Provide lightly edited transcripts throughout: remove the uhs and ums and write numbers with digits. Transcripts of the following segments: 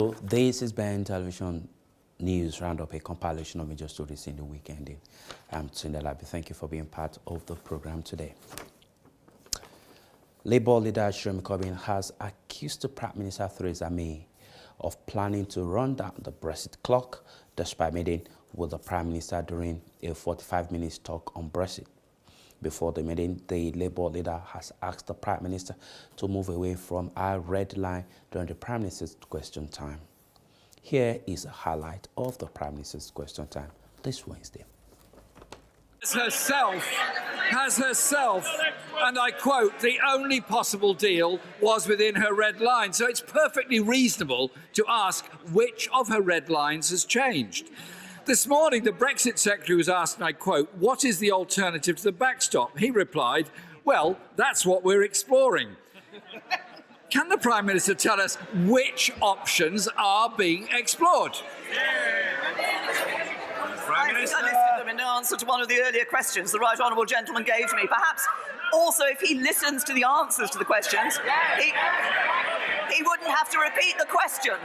Hello, this is Ben Television News Roundup, a compilation of major stories in the weekend. I'm Tunde Labi. Thank you for being part of the program today. Labour leader Jeremy Corbyn has accused the Prime Minister Theresa May of planning to run down the Brexit clock, despite meeting with the Prime Minister during a 45-minute talk on Brexit. Before the meeting, the Labour leader has asked the Prime Minister to move away from our red line during the Prime Minister's question time. Here is a highlight of the Prime Minister's question time this Wednesday. Has herself, and I quote, the only possible deal was within her red line. So it's perfectly reasonable to ask which of her red lines has changed. This morning, the Brexit Secretary was asked, and I quote, what is the alternative to the backstop? He replied, well, that's what we're exploring. Can the Prime Minister tell us which options are being explored? I think I listed them in answer to one of the earlier questions the right honourable gentleman gave to me. Perhaps also if he listens to the answers to the questions, he wouldn't have to repeat the question.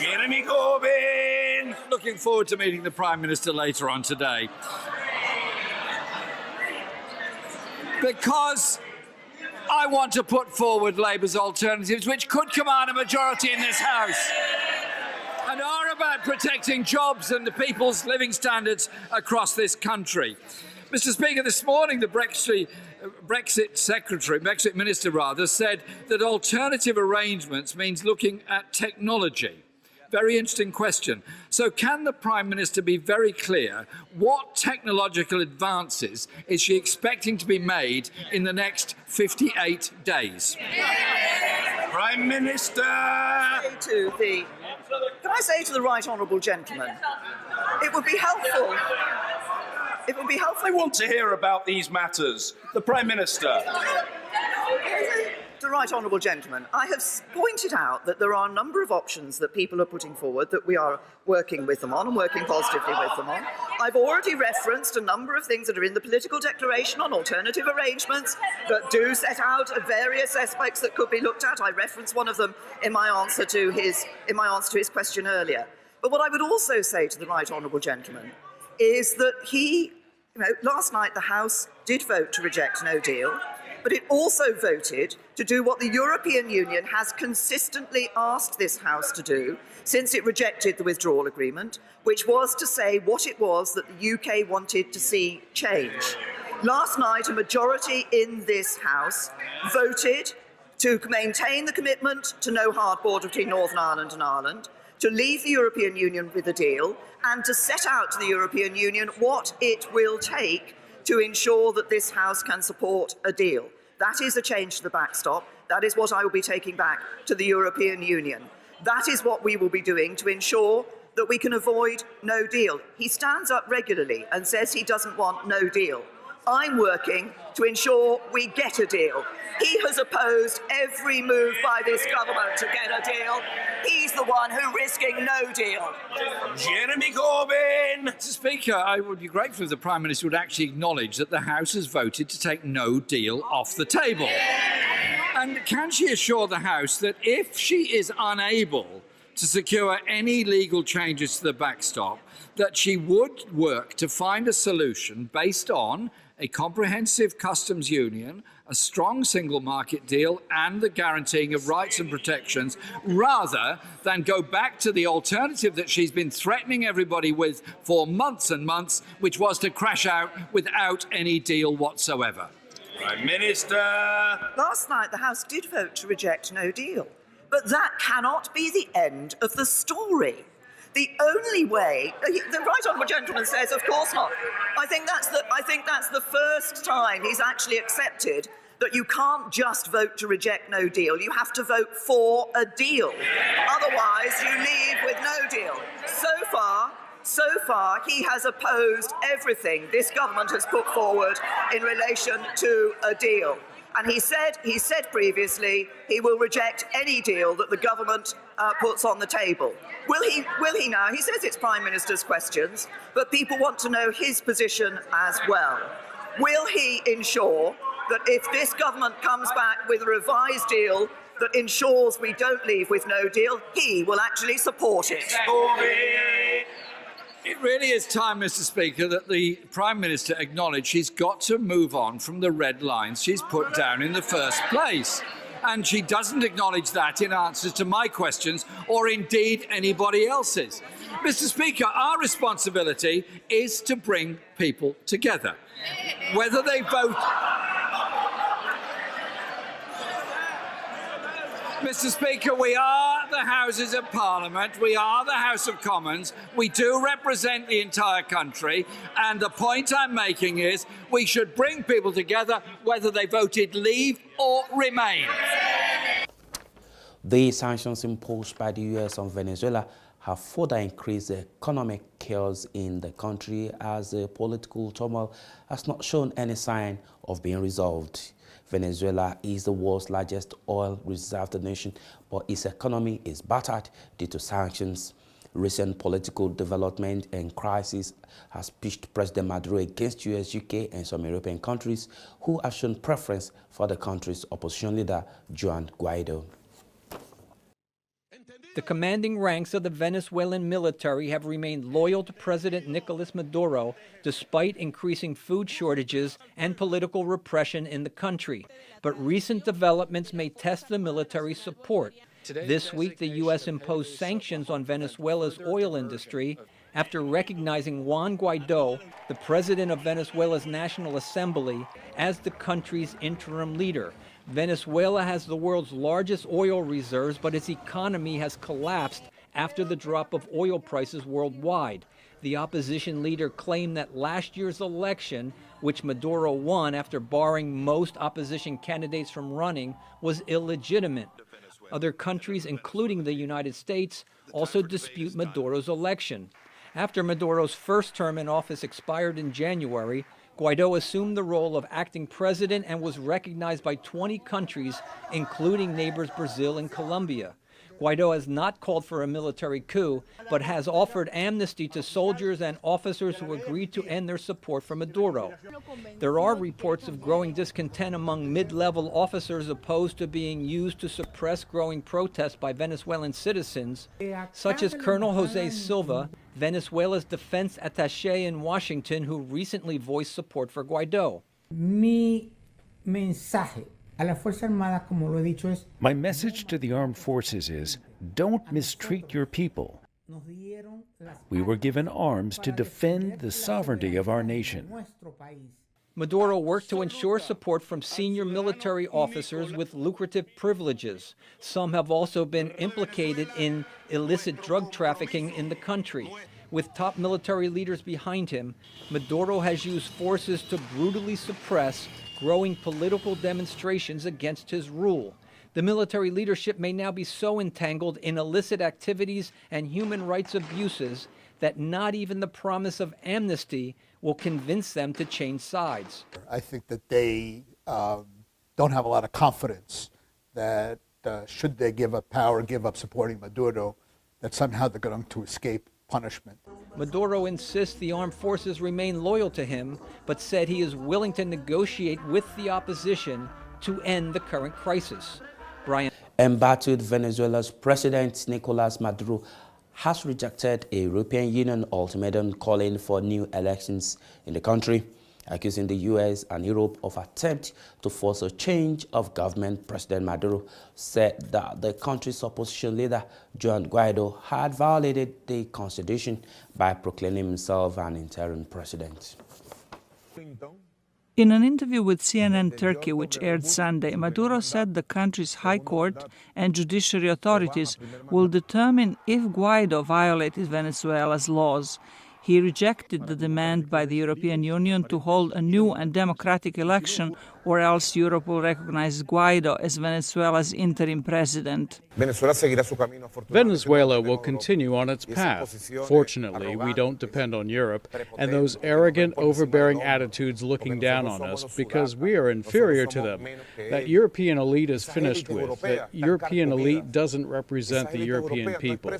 Jeremy Corbyn! Looking forward to meeting the Prime Minister later on today. Because I want to put forward Labour's alternatives, which could command a majority in this House, and are about protecting jobs and the people's living standards across this country. Mr. Speaker, this morning the Brexit Minister said that alternative arrangements means looking at technology. Very interesting question. So can the Prime Minister be very clear what technological advances is she expecting to be made in the next 58 days? Prime Minister! Can I say to the right honourable gentleman, it would be helpful. I want to hear about these matters. The Prime Minister. The right honourable gentleman, I have pointed out that there are a number of options that people are putting forward that we are working with them on and working positively with them on. I've already referenced a number of things that are in the political declaration on alternative arrangements that do set out various aspects that could be looked at. I referenced one of them in my answer to his question earlier. But what I would also say to the right honourable gentleman is that last night the House did vote to reject no deal, but it also voted to do what the European Union has consistently asked this House to do since it rejected the withdrawal agreement, which was to say what it was that the UK wanted to see change. Last night, a majority in this House voted to maintain the commitment to no hard border between Northern Ireland and Ireland, to leave the European Union with a deal, and to set out to the European Union what it will take to ensure that this House can support a deal. That is a change to the backstop. That is what I will be taking back to the European Union. That is what we will be doing to ensure that we can avoid no deal. He stands up regularly and says he doesn't want no deal. I'm working to ensure we get a deal. He has opposed every move by this government to get a deal. He's the one who's risking no deal. Jeremy Corbyn! Mr. Speaker, I would be grateful if the Prime Minister would actually acknowledge that the House has voted to take no deal off the table. And can she assure the House that if she is unable to secure any legal changes to the backstop, that she would work to find a solution based on a comprehensive customs union, a strong single market deal, and the guaranteeing of rights and protections, rather than go back to the alternative that she's been threatening everybody with for months and months, which was to crash out without any deal whatsoever? Prime Minister! Last night, the House did vote to reject no deal. But that cannot be the end of the story. The only way, the right honourable gentleman says, of course not. I think that's the first time he's actually accepted that you can't just vote to reject no deal. You have to vote for a deal. Otherwise, you leave with no deal. So far, he has opposed everything this government has put forward in relation to a deal. And he said previously he will reject any deal that the government puts on the table. Will he now? He says it's Prime Minister's questions, but people want to know his position as well. Will he ensure that if this government comes back with a revised deal that ensures we don't leave with no deal, he will actually support it. It really is time, Mr. Speaker, that the Prime Minister acknowledge she's got to move on from the red lines she's put down in the first place. And she doesn't acknowledge that in answers to my questions or indeed anybody else's. Mr. Speaker, our responsibility is to bring people together. Whether they vote... Mr. Speaker, we are the Houses of Parliament, we are the House of Commons, we do represent the entire country, and the point I'm making is we should bring people together whether they voted leave or remain. The sanctions imposed by the US on Venezuela have further increased the economic chaos in the country as the political turmoil has not shown any sign of being resolved. Venezuela is the world's largest oil reserve nation, but its economy is battered due to sanctions. Recent political development and crisis has pushed President Maduro against US, UK, and some European countries who have shown preference for the country's opposition leader, Juan Guaido. The commanding ranks of the Venezuelan military have remained loyal to President Nicolas Maduro despite increasing food shortages and political repression in the country. But recent developments may test the military's support. This week, the U.S. imposed sanctions on Venezuela's oil industry after recognizing Juan Guaido, the president of Venezuela's National Assembly, as the country's interim leader. Venezuela has the world's largest oil reserves, but its economy has collapsed after the drop of oil prices worldwide. The opposition leader claimed that last year's election, which Maduro won after barring most opposition candidates from running, was illegitimate. Other countries, including the United States, also dispute Maduro's election. After Maduro's first term in office expired in January, Guaido assumed the role of acting president and was recognized by 20 countries, including neighbors Brazil and Colombia. Guaido has not called for a military coup, but has offered amnesty to soldiers and officers who agreed to end their support for Maduro. There are reports of growing discontent among mid-level officers opposed to being used to suppress growing protests by Venezuelan citizens, such as Colonel Jose Silva, Venezuela's defense attaché in Washington, who recently voiced support for Guaido. Mi mensaje a la Fuerza Armada, como lo he dicho, es... My message to the armed forces is, don't mistreat your people. We were given arms to defend the sovereignty of our nation. Maduro worked to ensure support from senior military officers with lucrative privileges. Some have also been implicated in illicit drug trafficking in the country. With top military leaders behind him, Maduro has used forces to brutally suppress growing political demonstrations against his rule. The military leadership may now be so entangled in illicit activities and human rights abuses that not even the promise of amnesty will convince them to change sides. I think that they don't have a lot of confidence that should they give up power, give up supporting Maduro, that somehow they're going to escape punishment. Maduro insists the armed forces remain loyal to him, but said he is willing to negotiate with the opposition to end the current crisis. Brian. Embattled Venezuela's President Nicolas Maduro has rejected a European Union ultimatum calling for new elections in the country, accusing the US and Europe of attempt to force a change of government. President Maduro said that the country's opposition leader, Juan Guaido, had violated the constitution by proclaiming himself an interim president. In an interview with CNN Turkey, which aired Sunday, Maduro said the country's high court and judiciary authorities will determine if Guaido violated Venezuela's laws. He rejected the demand by the European Union to hold a new and democratic election, or else Europe will recognize Guaido as Venezuela's interim president. Venezuela will continue on its path. Fortunately, we don't depend on Europe and those arrogant, overbearing attitudes looking down on us because we are inferior to them. That European elite is finished with. That European elite doesn't represent the European people.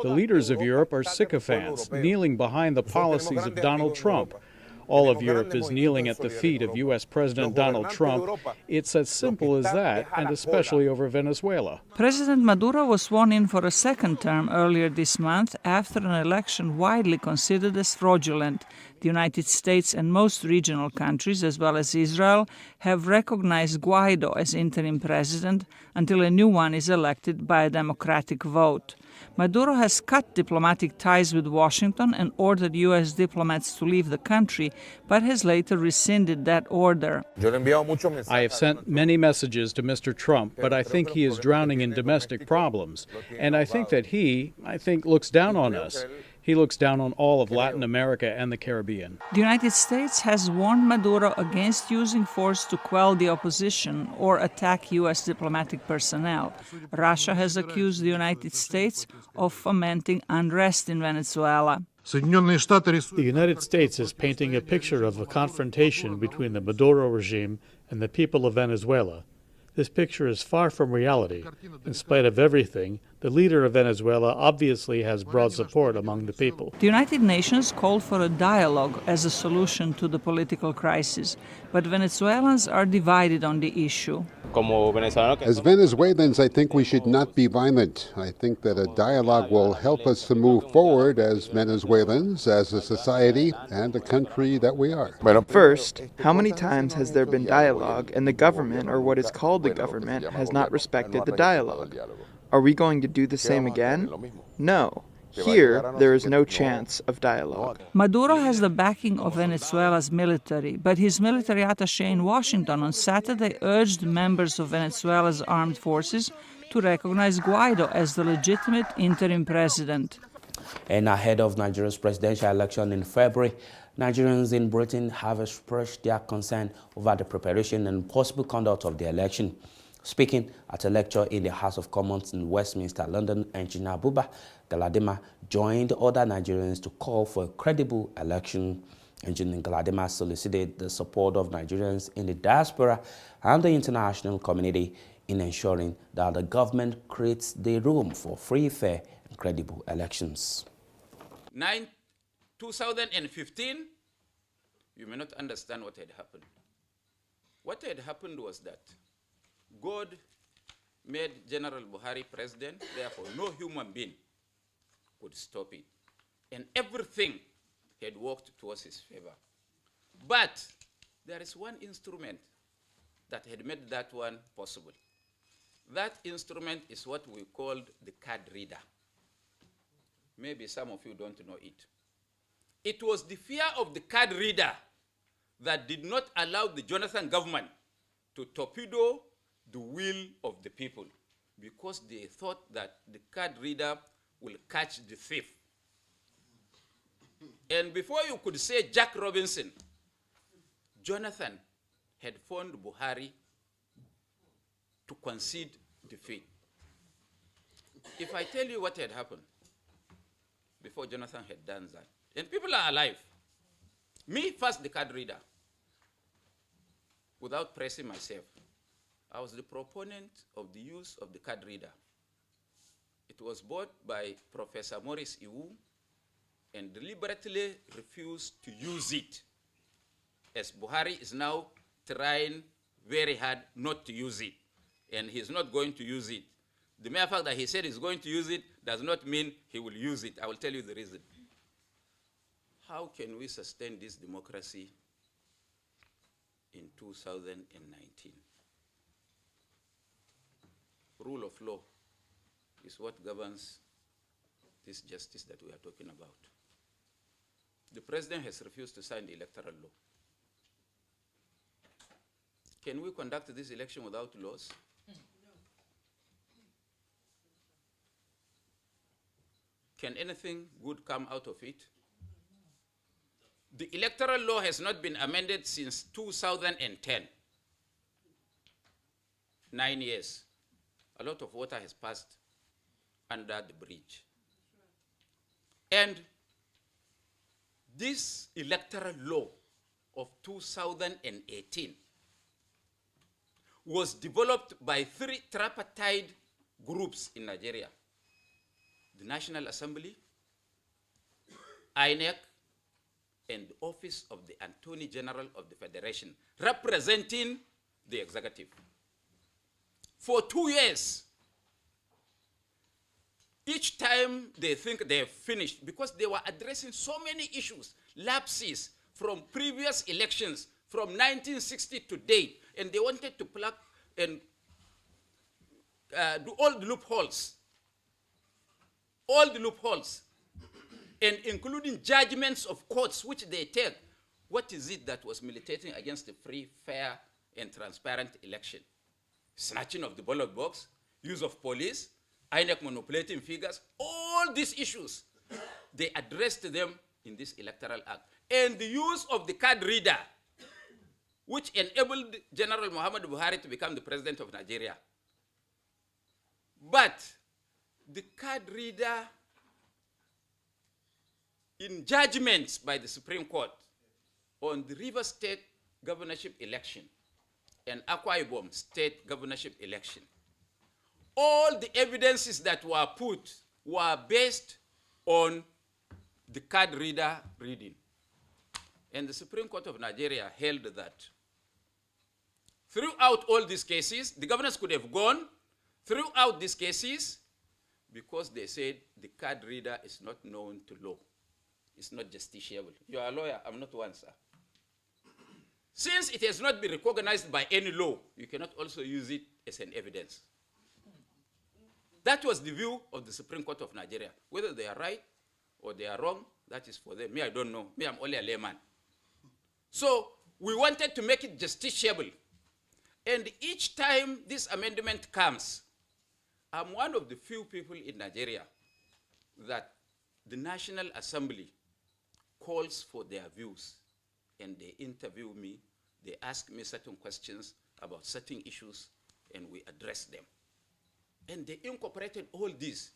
The leaders of Europe are sycophants, kneeling behind the policies of Donald Trump. all of Europe is kneeling at the feet of U.S. President Donald Trump. It's as simple as that, and especially over Venezuela. President Maduro was sworn in for a second term earlier this month after an election widely considered as fraudulent. The United States and most regional countries, as well as Israel, have recognized Guaido as interim president until a new one is elected by a democratic vote. Maduro has cut diplomatic ties with Washington and ordered U.S. diplomats to leave the country, but has later rescinded that order. I have sent many messages to Mr. Trump, but I think he is drowning in domestic problems. And I think that he looks down on us. He looks down on all of Latin America and the Caribbean. The United States has warned Maduro against using force to quell the opposition or attack U.S. diplomatic personnel. Russia has accused the United States of fomenting unrest in Venezuela. The United States is painting a picture of a confrontation between the Maduro regime and the people of Venezuela. This picture is far from reality. In spite of everything, the leader of Venezuela obviously has broad support among the people. The United Nations called for a dialogue as a solution to the political crisis, but Venezuelans are divided on the issue. As Venezuelans, I think we should not be violent. I think that a dialogue will help us to move forward as Venezuelans, as a society, and a country that we are. First, how many times has there been dialogue and the government, or what is called the government, has not respected the dialogue? Are we going to do the same again? No. Here, there is no chance of dialogue. Maduro has the backing of Venezuela's military, but his military attaché in Washington on Saturday urged members of Venezuela's armed forces to recognize Guaido as the legitimate interim president. And ahead of Nigeria's presidential election in February, Nigerians in Britain have expressed their concern over the preparation and possible conduct of the election. Speaking at a lecture in the House of Commons in Westminster, London, Engineer Buba Galadima joined other Nigerians to call for a credible election. Engineer Galadima solicited the support of Nigerians in the diaspora and the international community in ensuring that the government creates the room for free, fair, and credible elections. 2015, you may not understand what had happened. What had happened was that God made General Buhari president, therefore no human being could stop it. And everything had worked towards his favor. But there is one instrument that had made that one possible. That instrument is what we called the card reader. Maybe some of you don't know it. It was the fear of the card reader that did not allow the Jonathan government to torpedo the will of the people, because they thought that the card reader will catch the thief. And before you could say Jack Robinson, Jonathan had phoned Buhari to concede defeat. If I tell you what had happened before Jonathan had done that, and people are alive, me first the card reader, without pressing myself, I was the proponent of the use of the card reader. It was bought by Professor Maurice Iwu and deliberately refused to use it, as Buhari is now trying very hard not to use it, and he's not going to use it. The mere fact that he said he's going to use it does not mean he will use it. I will tell you the reason. How can we sustain this democracy in 2019? Rule of law is what governs this justice that we are talking about. The president has refused to sign the electoral law. Can we conduct this election without laws? Can anything good come out of it? The electoral law has not been amended since 2010. 9 years. A lot of water has passed under the bridge. And this electoral law of 2018 was developed by 3 tripartite groups in Nigeria: the National Assembly, INEC, and the office of the Attorney General of the Federation, representing the executive. For 2 years, each time they think they have finished, because they were addressing so many issues, lapses from previous elections, from 1960 to date, and they wanted to plug and do all the loopholes, and including judgments of courts which they take. What is it that was militating against a free, fair, and transparent election? Snatching of the ballot box, use of police, INEC manipulating figures, all these issues, they addressed them in this electoral act. And the use of the card reader, which enabled General Muhammadu Buhari to become the president of Nigeria. But the card reader, in judgments by the Supreme Court on the Rivers State governorship election and Akwa Ibom State governorship election, all the evidences that were put were based on the card reader reading. And the Supreme Court of Nigeria held that throughout all these cases, the governors could have gone throughout these cases because they said the card reader is not known to law. It's not justiciable. You are a lawyer, I'm not one, sir. Since it has not been recognized by any law, you cannot also use it as an evidence. That was the view of the Supreme Court of Nigeria. Whether they are right or they are wrong, that is for them. Me, I don't know. Me, I'm only a layman. So we wanted to make it justiciable. And each time this amendment comes, I'm one of the few people in Nigeria that the National Assembly calls for their views, and they interview me, they ask me certain questions about certain issues, and we address them. And they incorporated all this.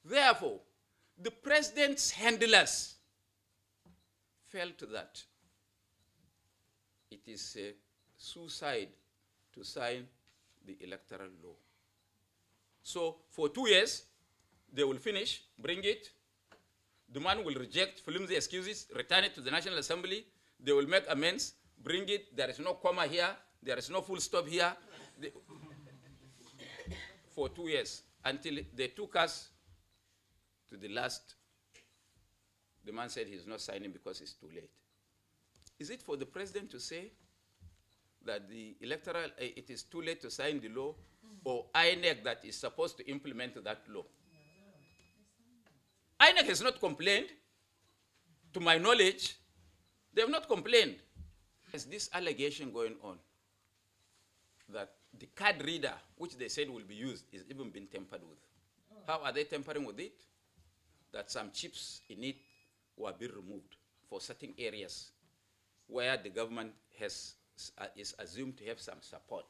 Therefore, the president's handlers felt that it is a suicide to sign the electoral law. So for 2 years, they will finish, bring it. The man will reject flimsy excuses, return it to the National Assembly. They will make amends, bring it. There is no comma here. There is no full stop here. For 2 years, until they took us to the last. The man said he's not signing because it's too late. Is it for the president to say that the electoral, it is too late to sign the law, or INEC that is supposed to implement that law? INEC has not complained, to my knowledge. They have not complained. There's this allegation going on that the card reader, which they said will be used, is even been tampered with. How are they tampering with it? That some chips in it were being removed for certain areas where the government is assumed to have some support.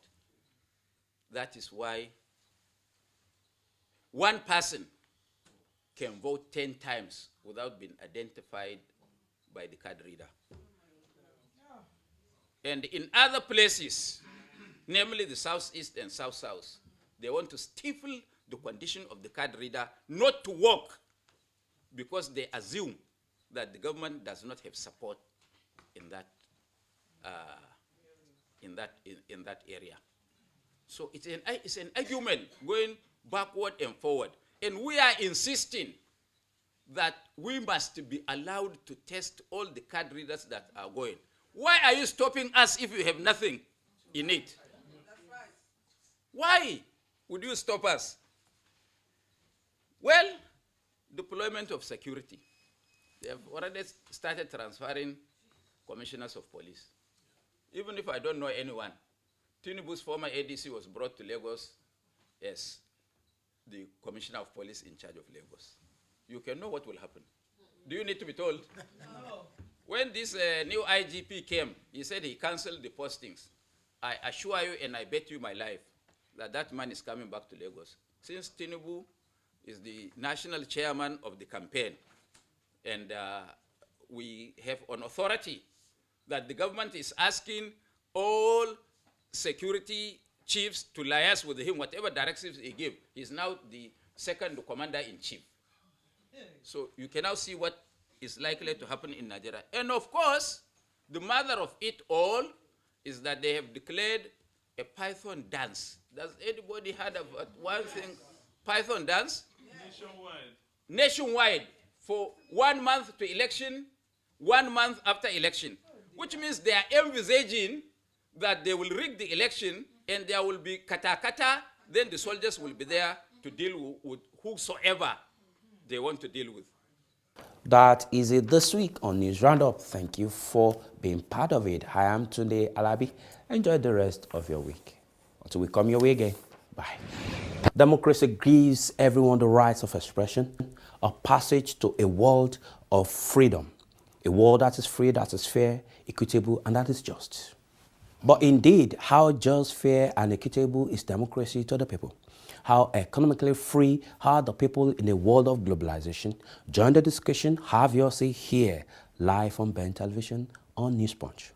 That is why one person can vote 10 times without being identified by the card reader. And in other places, namely the Southeast and South-South, they want to stifle the condition of the card reader not to work because they assume that the government does not have support in that area. So it's an argument going backward and forward. And we are insisting that we must be allowed to test all the card readers that are going. Why are you stopping us if you have nothing in it? Why would you stop us? Well, deployment of security. They have already started transferring commissioners of police. Even if I don't know anyone, Tinubu's former ADC was brought to Lagos as the commissioner of police in charge of Lagos. You can know what will happen. Do you need to be told? No. When this new IGP came, he said he canceled the postings. I assure you and I bet you my life that that man is coming back to Lagos. Since Tinubu is the national chairman of the campaign, and we have on authority that the government is asking all security chiefs to liaise with him, whatever directives he gives. He's now the second commander-in-chief. So you can now see what is likely to happen in Nigeria. And of course, the mother of it all is that they have declared a Python dance. Does anybody heard of one thing, Python dance? Nationwide, for 1 month to election, 1 month after election, which means they are envisaging that they will rig the election and there will be kata-kata, then the soldiers will be there to deal with whosoever they want to deal with. That is it this week on News Roundup. Thank you for being part of it. I am Tunde Alabi. Enjoy the rest of your week. Until we come your way again, bye. Democracy gives everyone the rights of expression, a passage to a world of freedom, a world that is free, that is fair, equitable, and that is just. But indeed, how just, fair, and equitable is democracy to the people? How economically free are the people in a world of globalization? Join the discussion, have your say here, live on BEN Television on News Punch.